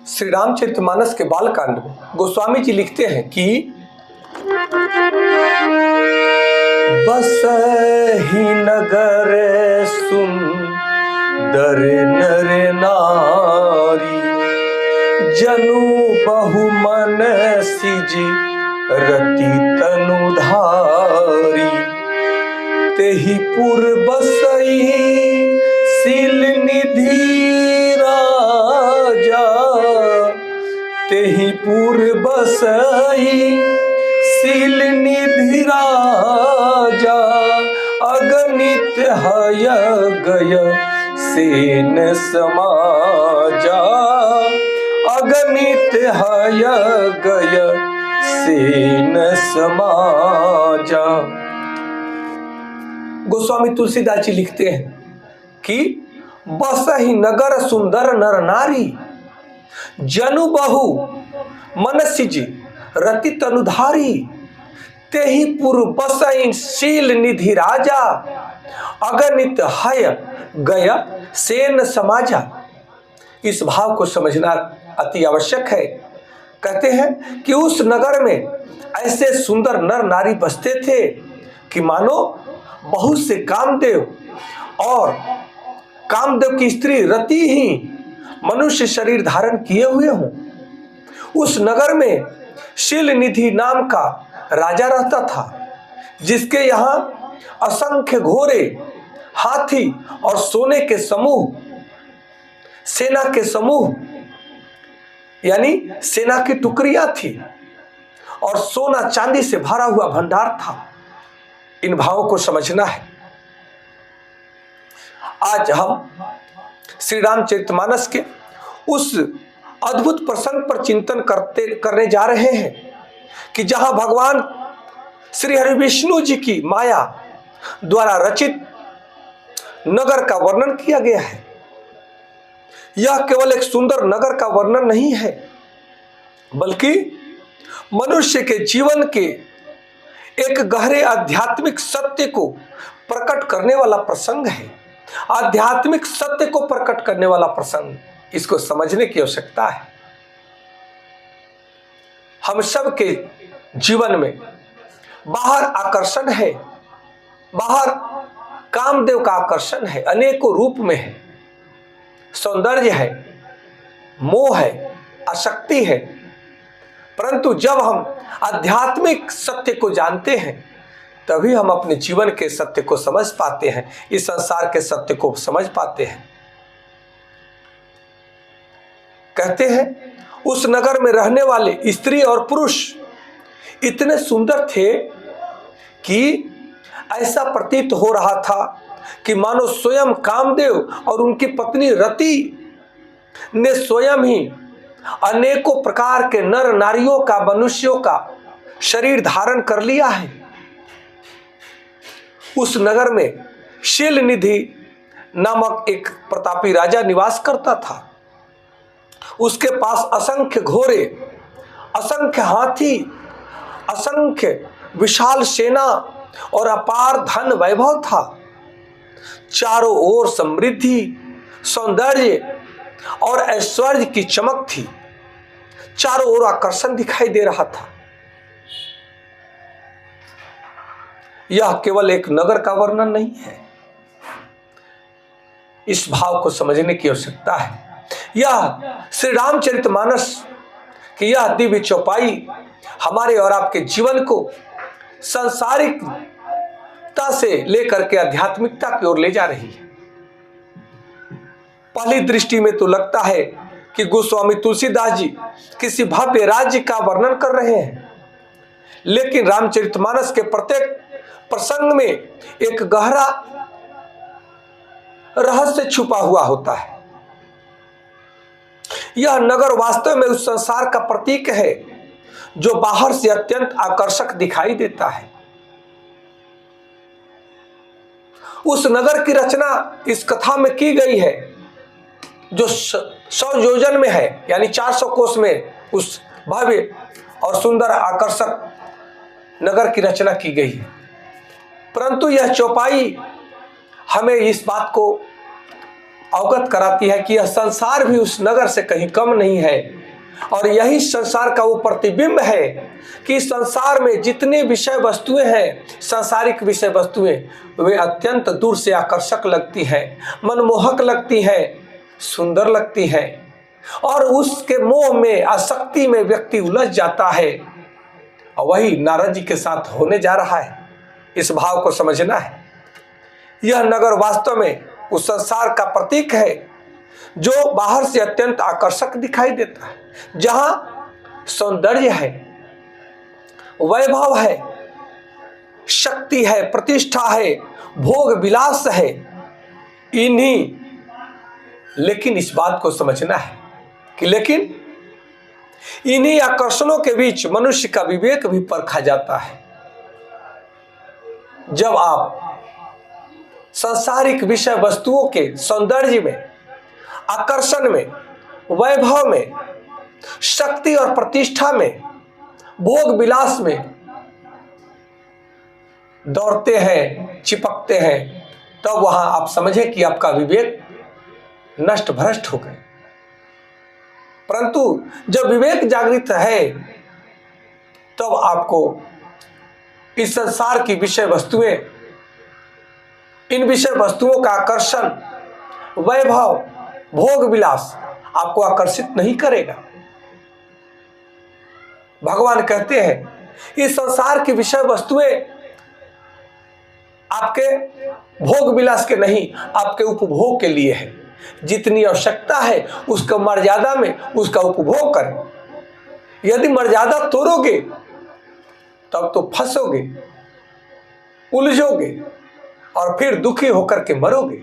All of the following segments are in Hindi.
श्री रामचरितमानस के बालकांड में गोस्वामी जी लिखते हैं कि बसहि नगर सुंदर नर नारी, जनु बहु मन सिज रति तनु धारी। तेहि पुर बसई शील निधि राजा, तेहि पुर बसई शील निधि राजा। अगणित हय गय सेन समाजा, अगणित हय गय सेन समाजा। गोस्वामी तुलसीदास जी लिखते हैं कि बसहि नगर सुंदर नर नारी, जनु बहु मन सिज रति तनुधारी। तेहि पुर बसहि शील निधि राजा, अगणित हय गय सेन समाजा। इस भाव को समझना अति आवश्यक है। कहते हैं कि उस नगर में ऐसे सुंदर नर नारी बसते थे कि मानो बहुत से कामदेव और कामदेव की स्त्री रति ही मनुष्य शरीर धारण किए हुए हों। उस नगर में शील निधि नाम का राजा रहता था, जिसके यहाँ असंख्य घोड़े, हाथी और सोने के समूह, सेना के समूह यानी सेना की टुकड़ियां थी और सोना चांदी से भरा हुआ भंडार था। इन भावों को समझना है। आज हम श्री रामचरितमानस के उस अद्भुत प्रसंग पर चिंतन करने जा रहे हैं कि जहां भगवान श्री हरि विष्णु जी की माया द्वारा रचित नगर का वर्णन किया गया है। यह केवल एक सुंदर नगर का वर्णन नहीं है, बल्कि मनुष्य के जीवन के एक गहरे आध्यात्मिक सत्य को प्रकट करने वाला प्रसंग है। आध्यात्मिक सत्य को प्रकट करने वाला प्रसंग, इसको समझने की आवश्यकता है। हम सब के जीवन में बाहर आकर्षण है, बाहर कामदेव का आकर्षण है, अनेकों रूप में है। सौंदर्य है, मोह है, आसक्ति है। परंतु जब हम आध्यात्मिक सत्य को जानते हैं, तभी हम अपने जीवन के सत्य को समझ पाते हैं, इस संसार के सत्य को समझ पाते हैं। कहते हैं उस नगर में रहने वाले स्त्री और पुरुष इतने सुंदर थे कि ऐसा प्रतीत हो रहा था कि मानो स्वयं कामदेव और उनकी पत्नी रति ने स्वयं ही अनेकों प्रकार के नर नारियों का, मनुष्यों का शरीर धारण कर लिया है। उस नगर में शील निधि नामक एक प्रतापी राजा निवास करता था। उसके पास असंख्य घोड़े, असंख्य हाथी, असंख्य विशाल सेना और अपार धन वैभव था। चारों ओर समृद्धि, सौंदर्य और ऐश्वर्य की चमक थी। चारों ओर आकर्षण दिखाई दे रहा था। यह केवल एक नगर का वर्णन नहीं है, इस भाव को समझने की आवश्यकता है। यह श्री रामचरितमानस की यह दिव्य चौपाई हमारे और आपके जीवन को सांसारिकता से लेकर के आध्यात्मिकता की ओर ले जा रही है। पहली दृष्टि में तो लगता है कि गोस्वामी तुलसीदास जी किसी भव्य राज्य का वर्णन कर रहे हैं, लेकिन रामचरितमानस के प्रत्येक प्रसंग में एक गहरा रहस्य छुपा हुआ होता है। यह नगर वास्तव में उस संसार का प्रतीक है जो बाहर से अत्यंत आकर्षक दिखाई देता है। उस नगर की रचना इस कथा में की गई है जो 100 योजन में है, यानी 400 कोस में उस भव्य और सुंदर आकर्षक नगर की रचना की गई है। परंतु यह चौपाई हमें इस बात को अवगत कराती है कि यह संसार भी उस नगर से कहीं कम नहीं है। और यही संसार का वो प्रतिबिंब है कि संसार में जितने विषय वस्तुएं हैं, सांसारिक विषय वस्तुएं, वे अत्यंत दूर से आकर्षक लगती हैं, मनमोहक लगती हैं, सुंदर लगती हैं, और उसके मोह में, आसक्ति में व्यक्ति उलझ जाता है। और वही नारद जी के साथ होने जा रहा है। इस भाव को समझना है। यह नगर वास्तव में उस संसार का प्रतीक है जो बाहर से अत्यंत आकर्षक दिखाई देता है, जहां सौंदर्य है, वैभव है, शक्ति है, प्रतिष्ठा है, भोग विलास है। लेकिन इस बात को समझना है कि लेकिन इन्हीं आकर्षणों के बीच मनुष्य का विवेक भी परखा जाता है। जब आप सांसारिक विषय वस्तुओं के सौंदर्य में, आकर्षण में, वैभव में, शक्ति और प्रतिष्ठा में, भोग विलास में दौड़ते हैं, चिपकते हैं, तब वहां आप समझें कि आपका विवेक नष्ट भ्रष्ट हो गए। परंतु जब विवेक जागृत है, तब आपको इस संसार की विषय वस्तुएं, इन विषय वस्तुओं का आकर्षण, वैभव, भोग विलास आपको आकर्षित नहीं करेगा। भगवान कहते हैं इस संसार की विषय वस्तुएं आपके भोग विलास के नहीं, आपके उपभोग के लिए है। जितनी आवश्यकता है उसका मर्यादा में उसका उपभोग करें। यदि मर्यादा तोड़ोगे तब तो फंसोगे, उलझोगे और फिर दुखी होकर के मरोगे।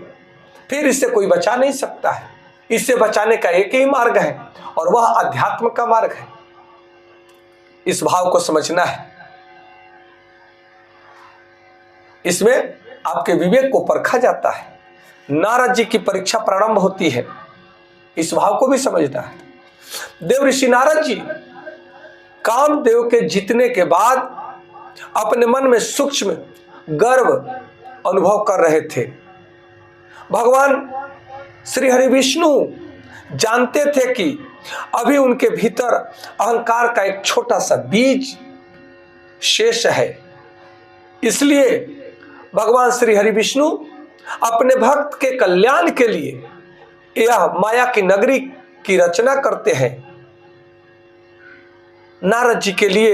फिर इससे कोई बचा नहीं सकता है। इससे बचाने का एक ही मार्ग है और वह अध्यात्म का मार्ग है। इस भाव को समझना है। इसमें आपके विवेक को परखा जाता है। नारद जी की परीक्षा प्रारंभ होती है। इस भाव को भी समझना है। देव ऋषि नारद जी कामदेव के जीतने के बाद अपने मन में सूक्ष्म गर्व अनुभव कर रहे थे। भगवान श्री हरि विष्णु जानते थे कि अभी उनके भीतर अहंकार का एक छोटा सा बीज शेष है। इसलिए भगवान श्री हरि विष्णु अपने भक्त के कल्याण के लिए यह माया की नगरी की रचना करते हैं। नारद जी के लिए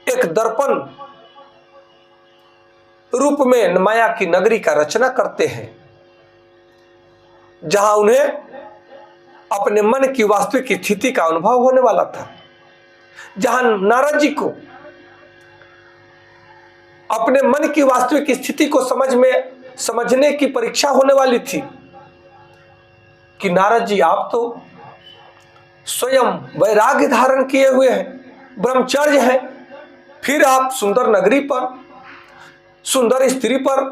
एक दर्पण रूप में माया की नगरी का रचना करते हैं, जहां उन्हें अपने मन की वास्तविक स्थिति का अनुभव होने वाला था। जहां नारद जी को अपने मन की वास्तविक स्थिति को समझने की परीक्षा होने वाली थी कि नारद जी आप तो स्वयं वैराग्य धारण किए हुए हैं, ब्रह्मचर्य हैं, फिर आप सुंदर नगरी पर, सुंदर स्त्री पर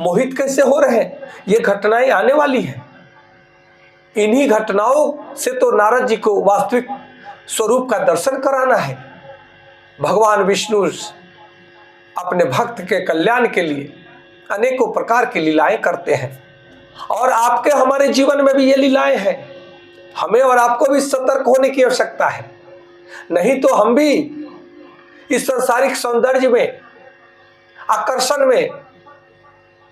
मोहित कैसे हो रहे हैं? ये घटनाएं आने वाली हैं। इन्हीं घटनाओं से तो नारद जी को वास्तविक स्वरूप का दर्शन कराना है। भगवान विष्णु अपने भक्त के कल्याण के लिए अनेकों प्रकार की लीलाएं करते हैं और आपके हमारे जीवन में भी ये लीलाएं हैं। हमें और आपको भी सतर्क होने की आवश्यकता है, नहीं तो हम भी इस सांसारिक सौंदर्य में, आकर्षण में,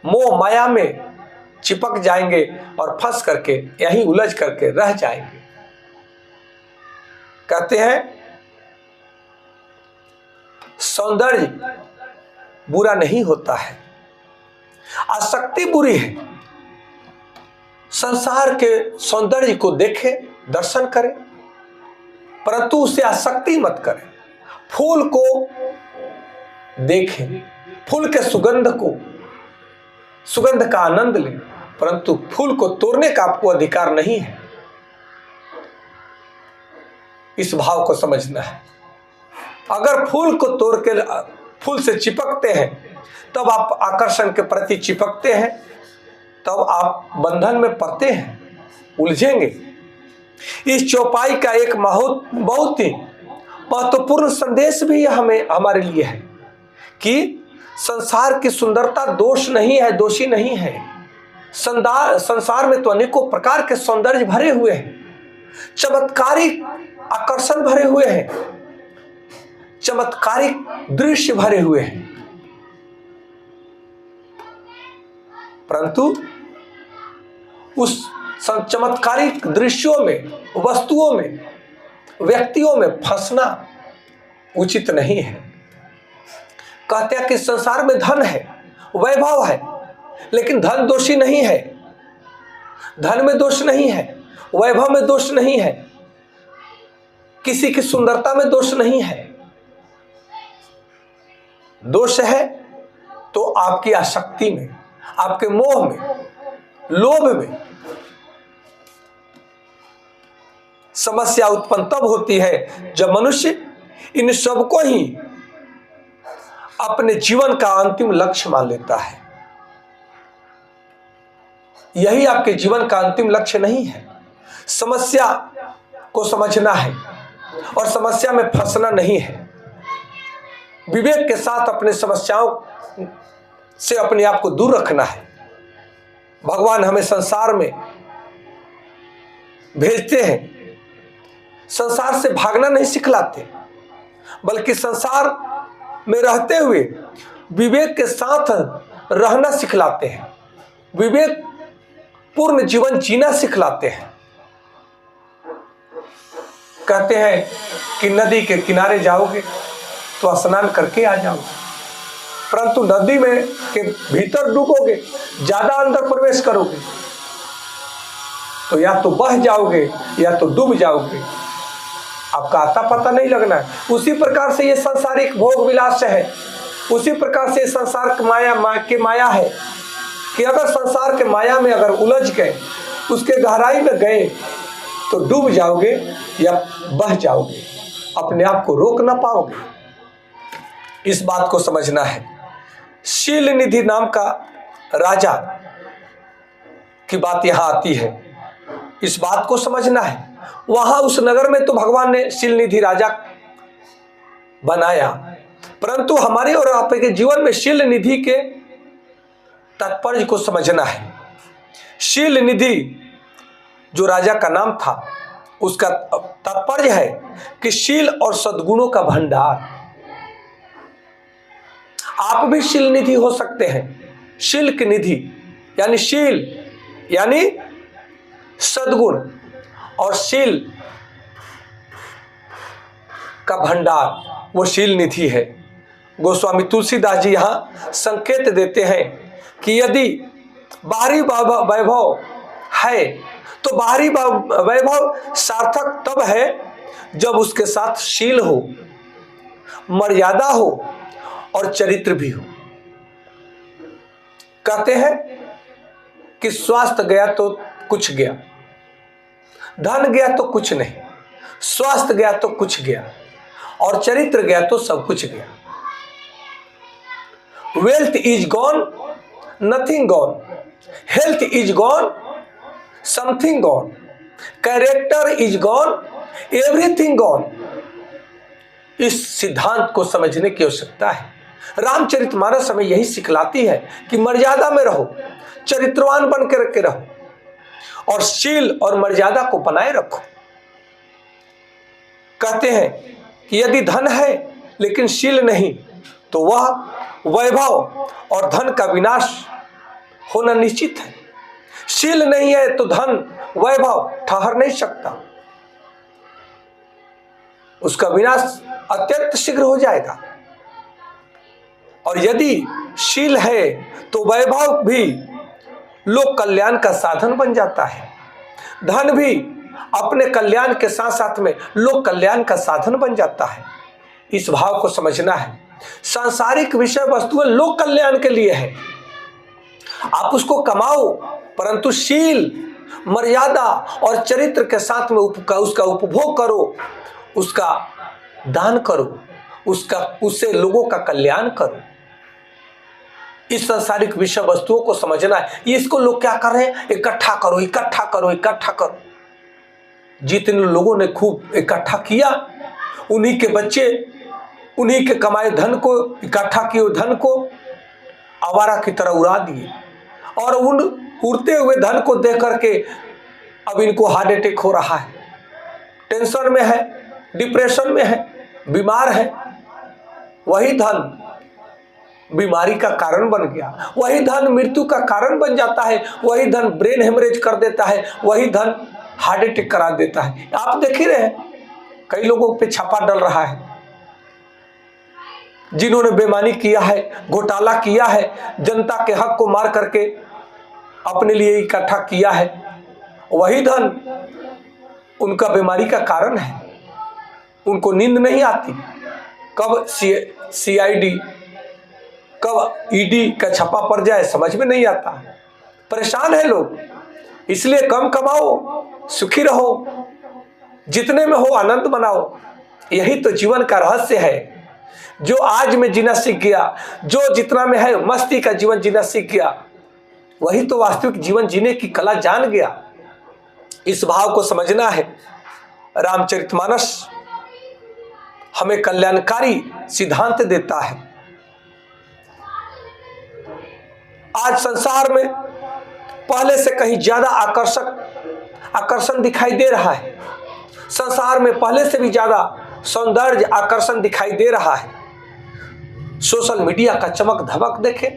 मोह माया में चिपक जाएंगे और फंस करके यहीं उलझ करके रह जाएंगे। कहते हैं सौंदर्य बुरा नहीं होता है, आसक्ति बुरी है। संसार के सौंदर्य को देखें, दर्शन करें, परंतु उससे आसक्ति मत करें। फूल को देखें, फूल के सुगंध का आनंद लें, परंतु फूल को तोड़ने का आपको अधिकार नहीं है। इस भाव को समझना है। अगर फूल को तोड़ के फूल से चिपकते हैं तब आप आकर्षण के प्रति चिपकते हैं, तब आप बंधन में पड़ते हैं, उलझेंगे। इस चौपाई का एक बहुत ही महत्वपूर्ण संदेश भी हमारे लिए है कि संसार की सुंदरता दोष नहीं है, दोषी नहीं है। संसार में तो अनेकों प्रकार के सौंदर्य भरे हुए हैं, चमत्कारिक आकर्षण भरे हुए हैं, चमत्कारिक दृश्य भरे हुए हैं, परंतु उस चमत्कारिक दृश्यों में, वस्तुओं में, व्यक्तियों में फंसना उचित नहीं है। कहते हैं कि संसार में धन है, वैभव है, लेकिन धन दोषी नहीं है, धन में दोष नहीं है, वैभव में दोष नहीं है, किसी की सुंदरता में दोष नहीं है। दोष है तो आपकी आसक्ति में, आपके मोह में, लोभ में। समस्या उत्पन्न तब होती है जब मनुष्य इन सबको ही अपने जीवन का अंतिम लक्ष्य मान लेता है। यही आपके जीवन का अंतिम लक्ष्य नहीं है। समस्या को समझना है और समस्या में फंसना नहीं है। विवेक के साथ अपने समस्याओं से अपने आप को दूर रखना है। भगवान हमें संसार में भेजते हैं, संसार से भागना नहीं सिखलाते, बल्कि संसार में रहते हुए विवेक के साथ रहना सिखलाते हैं, विवेक पूर्ण जीवन जीना सिखलाते हैं। कहते हैं कि नदी के किनारे जाओगे तो स्नान करके आ जाओगे, परंतु नदी में के भीतर डूबोगे, ज्यादा अंदर प्रवेश करोगे तो या तो बह जाओगे या तो डूब जाओगे, आपका आता पता नहीं लगना है। उसी प्रकार से ये सांसारिक भोग विलास है, उसी प्रकार से संसार की माया है कि अगर संसार के माया में अगर उलझ गए, उसके गहराई में गए तो डूब जाओगे या बह जाओगे, अपने आप को रोक ना पाओगे। इस बात को समझना है। शील निधि नाम का राजा की बात यहां आती है, इस बात को समझना है। वहां उस नगर में तो भगवान ने शील निधि राजा बनाया, परंतु हमारे और आपके जीवन में शील निधि के तात्पर्य को समझना है। शील निधि जो राजा का नाम था, उसका तात्पर्य है कि शील और सद्गुणों का भंडार। आप भी शील निधि हो सकते हैं। शील की निधि यानी शील यानी सद्गुण, और शील का भंडार वो शील निधि है। गोस्वामी तुलसीदास जी यहां संकेत देते हैं कि यदि बाहरी वैभव है तो बाहरी वैभव सार्थक तब है जब उसके साथ शील हो, मर्यादा हो और चरित्र भी हो। कहते हैं कि स्वास्थ्य गया तो कुछ गया, धन गया तो कुछ नहीं, स्वास्थ्य गया तो कुछ गया, और चरित्र गया तो सब कुछ गया। Wealth is gone, nothing gone, health is gone, something gone, character is gone, everything gone. इस सिद्धांत को समझने की आवश्यकता है। रामचरितमानस हमें यही सिखलाती है कि मर्यादा में रहो, चरित्रवान बन के रहो और शील और मर्यादा को बनाए रखो। कहते हैं कि यदि धन है लेकिन शील नहीं तो वह वैभव और धन का विनाश होना निश्चित है। शील नहीं है तो धन वैभव ठहर नहीं सकता, उसका विनाश अत्यंत शीघ्र हो जाएगा। और यदि शील है तो वैभव भी लोक कल्याण का साधन बन जाता है, धन भी अपने कल्याण के साथ साथ में लोक कल्याण का साधन बन जाता है। इस भाव को समझना है। सांसारिक विषय वस्तुएं लोक कल्याण के लिए है, आप उसको कमाओ, परंतु शील, मर्यादा और चरित्र के साथ में उसका उपभोग करो, उसका दान करो, उससे लोगों का कल्याण करो। इस सांसारिक विषय वस्तुओं को समझना है। इसको लोग क्या कर रहे हैं? इकट्ठा करो, इकट्ठा करो, इकट्ठा करो। जितने लोगों ने खूब इकट्ठा किया, उन्हीं के बच्चे उन्हीं के कमाए धन को, इकट्ठा किए धन को आवारा की तरह उड़ा दिए और उन उड़ते हुए धन को देख करके अब इनको हार्ट अटैक हो रहा है, टेंशन में है, डिप्रेशन में है, बीमार है। वही धन बीमारी का कारण बन गया, वही धन मृत्यु का कारण बन जाता है, वही धन ब्रेन हेमरेज कर देता है, वही धन हार्ट अटैक करा देता है। आप देख ही रहे हैं, कई लोगों पे छापा डल रहा है, जिन्होंने बेईमानी किया है, घोटाला किया है, जनता के हक को मार करके अपने लिए इकट्ठा किया है, वही धन उनका बीमारी का कारण है। उनको नींद नहीं आती, कब CID कब ED का छापा पड़ जाए समझ में नहीं आता, परेशान है लोग। इसलिए कम कमाओ, सुखी रहो, जितने में हो आनंद मनाओ। यही तो जीवन का रहस्य है। जो आज में जीना सीख गया, जो जितना में है मस्ती का जीवन जीना सीख गया, वही तो वास्तविक जीवन जीने की कला जान गया। इस भाव को समझना है। रामचरितमानस हमें कल्याणकारी सिद्धांत देता है। आज संसार में पहले से कहीं ज्यादा आकर्षण दिखाई दे रहा है। संसार में पहले से भी ज्यादा सौंदर्य आकर्षण दिखाई दे रहा है। सोशल मीडिया का चमक धमक देखें,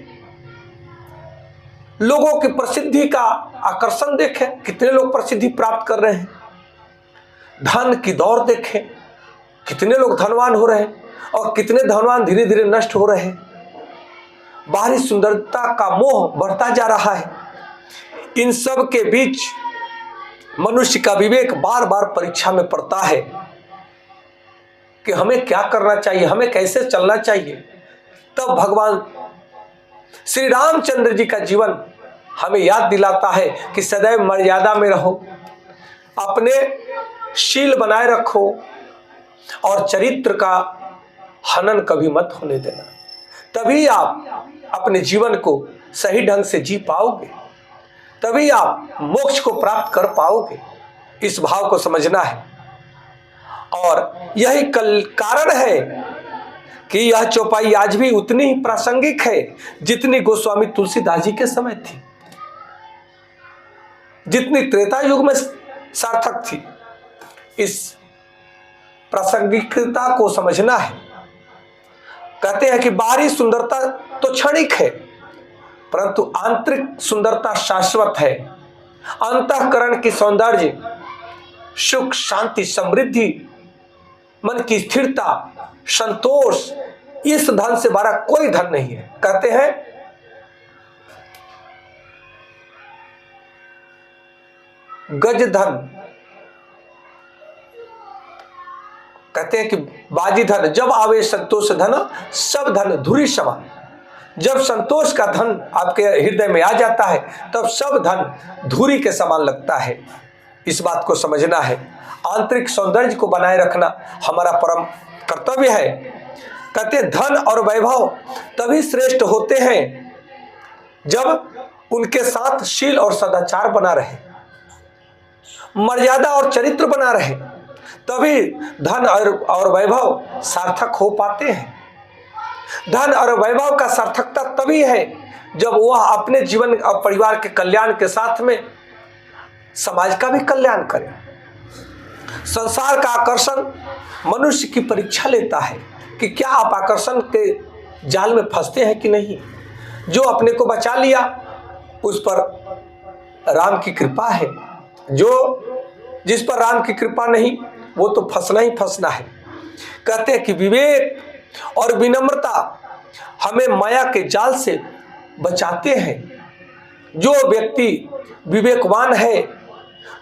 लोगों की प्रसिद्धि का आकर्षण देखें, कितने लोग प्रसिद्धि प्राप्त कर रहे हैं। धन की दौड़ देखें, कितने लोग धनवान हो रहे हैं और कितने धनवान धीरे धीरे नष्ट हो रहे हैं। बाहरी सुंदरता का मोह बढ़ता जा रहा है। इन सब के बीच मनुष्य का विवेक बार बार परीक्षा में पड़ता है कि हमें क्या करना चाहिए, हमें कैसे चलना चाहिए। तब भगवान श्री रामचंद्र जी का जीवन हमें याद दिलाता है कि सदैव मर्यादा में रहो, अपने शील बनाए रखो और चरित्र का हनन कभी मत होने देना। तभी आप अपने जीवन को सही ढंग से जी पाओगे, तभी आप मोक्ष को प्राप्त कर पाओगे। इस भाव को समझना है। और यही कारण है कि यह चौपाई आज भी उतनी ही प्रासंगिक है जितनी गोस्वामी तुलसीदास जी के समय थी, जितनी त्रेता युग में सार्थक थी। इस प्रासंगिकता को समझना है। कहते हैं कि बाहरी सुंदरता तो क्षणिक है, परंतु आंतरिक सुंदरता शाश्वत है। अंतःकरण की सौंदर्य, सुख, शांति, समृद्धि, मन की स्थिरता, संतोष, इस धन से बड़ा कोई धन नहीं है। कहते हैं गज धन, कहते हैं कि बाजी धन जब आवे संतोष धन सब धन धुरी समान। जब संतोष का धन आपके हृदय में आ जाता है तब सब धन धुरी के समान लगता है। इस बात को समझना है। आंतरिक सौंदर्य को बनाए रखना हमारा परम कर्तव्य है। कहते धन और वैभव तभी श्रेष्ठ होते हैं जब उनके साथ शील और सदाचार बना रहे, मर्यादा और चरित्र बना रहे, तभी धन और वैभव सार्थक हो पाते हैं। धन और वैभव का सार्थकता तभी है जब वह अपने जीवन और परिवार के कल्याण के साथ में समाज का भी कल्याण करे। संसार का आकर्षण मनुष्य की परीक्षा लेता है कि क्या आप आकर्षण के जाल में फंसते हैं कि नहीं। जो अपने को बचा लिया उस पर राम की कृपा है, जो जिस पर राम की कृपा नहीं वो तो फंसना ही फंसना है। कहते हैं कि विवेक और विनम्रता हमें माया के जाल से बचाते हैं। जो व्यक्ति विवेकवान है,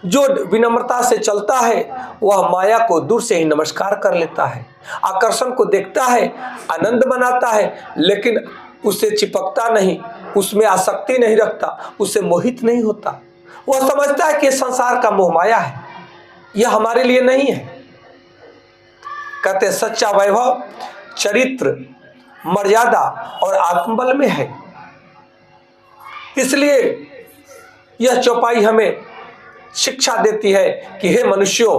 जो विनम्रता से चलता है, वह माया को दूर से ही नमस्कार कर लेता है, आकर्षण को देखता है, आनंद मनाता है, लेकिन उससे चिपकता नहीं, उसमें आसक्ति नहीं रखता, उससे मोहित नहीं होता। वह समझता है कि संसार का मोह माया है, यह हमारे लिए नहीं है। कहते सच्चा वैभव चरित्र, मर्यादा और आत्मबल में है। इसलिए यह चौपाई हमें शिक्षा देती है कि हे मनुष्यों,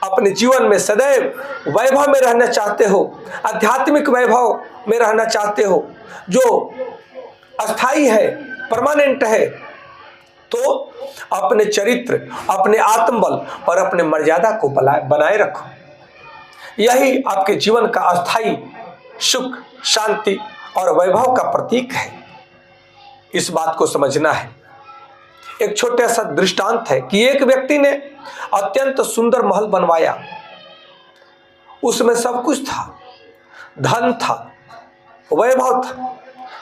अपने जीवन में सदैव वैभव में रहना चाहते हो, आध्यात्मिक वैभव में रहना चाहते हो जो अस्थाई है, परमानेंट है, तो अपने चरित्र, अपने आत्मबल और अपने मर्यादा को बनाए रखो। यही आपके जीवन का अस्थाई सुख, शांति और वैभव का प्रतीक है। इस बात को समझना है। एक छोटा सा दृष्टांत है कि एक व्यक्ति ने अत्यंत सुंदर महल बनवाया। उसमें सब कुछ था, धन था, वैभव था,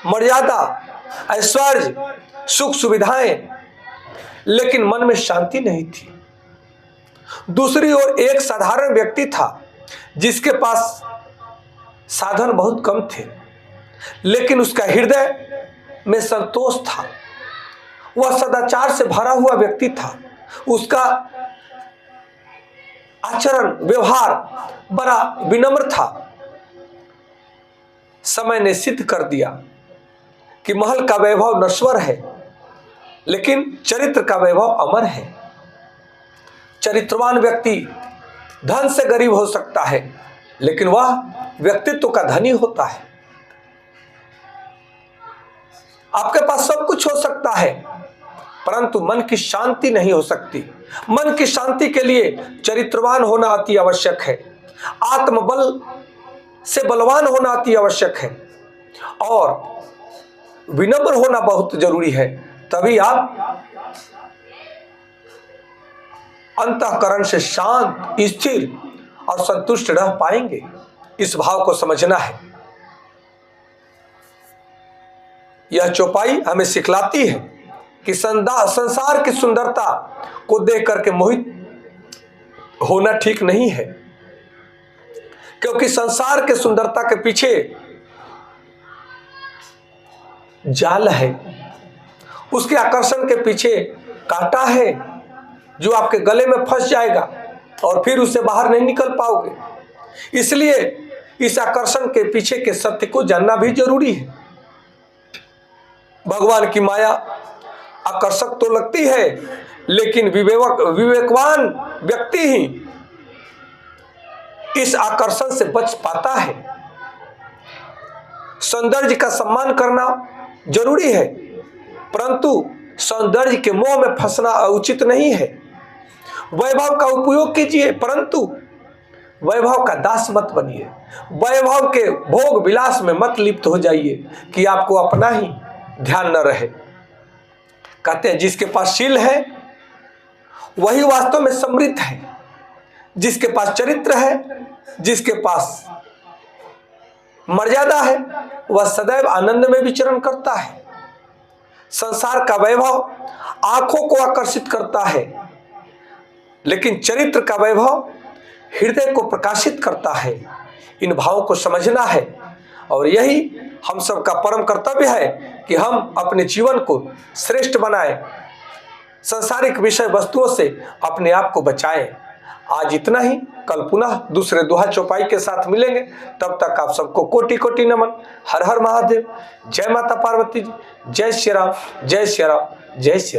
मर्यादा, ऐश्वर्य, सुख सुविधाएं, लेकिन मन में शांति नहीं थी। दूसरी ओर एक साधारण व्यक्ति था जिसके पास साधन बहुत कम थे, लेकिन उसका हृदय में संतोष था। वह सदाचार से भरा हुआ व्यक्ति था। उसका आचरण, व्यवहार बड़ा विनम्र था। समय ने सिद्ध कर दिया कि महल का वैभव नश्वर है, लेकिन चरित्र का वैभव अमर है। चरित्रवान व्यक्ति धन से गरीब हो सकता है, लेकिन वह व्यक्तित्व का धनी होता है। आपके पास सब कुछ हो सकता है, परंतु मन की शांति नहीं हो सकती। मन की शांति के लिए चरित्रवान होना अति आवश्यक है, आत्मबल से बलवान होना अति आवश्यक है और विनम्र होना बहुत जरूरी है। तभी आप अंतःकरण से शांत, स्थिर और संतुष्ट रह पाएंगे। इस भाव को समझना है। यह चौपाई हमें सिखलाती है कि संसार की सुंदरता को देख करके मोहित होना ठीक नहीं है, क्योंकि संसार के सुंदरता के पीछे जाल है, उसके आकर्षण के पीछे कांटा है जो आपके गले में फंस जाएगा और फिर उससे बाहर नहीं निकल पाओगे। इसलिए इस आकर्षण के पीछे के सत्य को जानना भी जरूरी है। भगवान की माया आकर्षक तो लगती है, लेकिन विवेकवान व्यक्ति ही इस आकर्षण से बच पाता है। सौंदर्य का सम्मान करना जरूरी है, परंतु सौंदर्य के मोह में फंसना उचित नहीं है। वैभव का उपयोग कीजिए, परंतु वैभव का दास मत बनिए। वैभव के भोग विलास में मत लिप्त हो जाइए कि आपको अपना ही ध्यान न रहे। कहते हैं जिसके पास शील है वही वास्तव में समृद्ध है। जिसके पास चरित्र है, जिसके पास मर्यादा है, वह सदैव आनंद में विचरण करता है। संसार का वैभव आंखों को आकर्षित करता है, लेकिन चरित्र का वैभव हृदय को प्रकाशित करता है। इन भावों को समझना है और यही हम सब का परम कर्तव्य है कि हम अपने जीवन को श्रेष्ठ बनाएं, सांसारिक विषय वस्तुओं से अपने आप को बचाएं। आज इतना ही, कल पुनः दूसरे दोहा चौपाई के साथ मिलेंगे। तब तक आप सबको कोटि कोटि नमन। हर हर महादेव। जय माता पार्वती जी। जय श्री राम, जय श्री राम, जय श्री राम।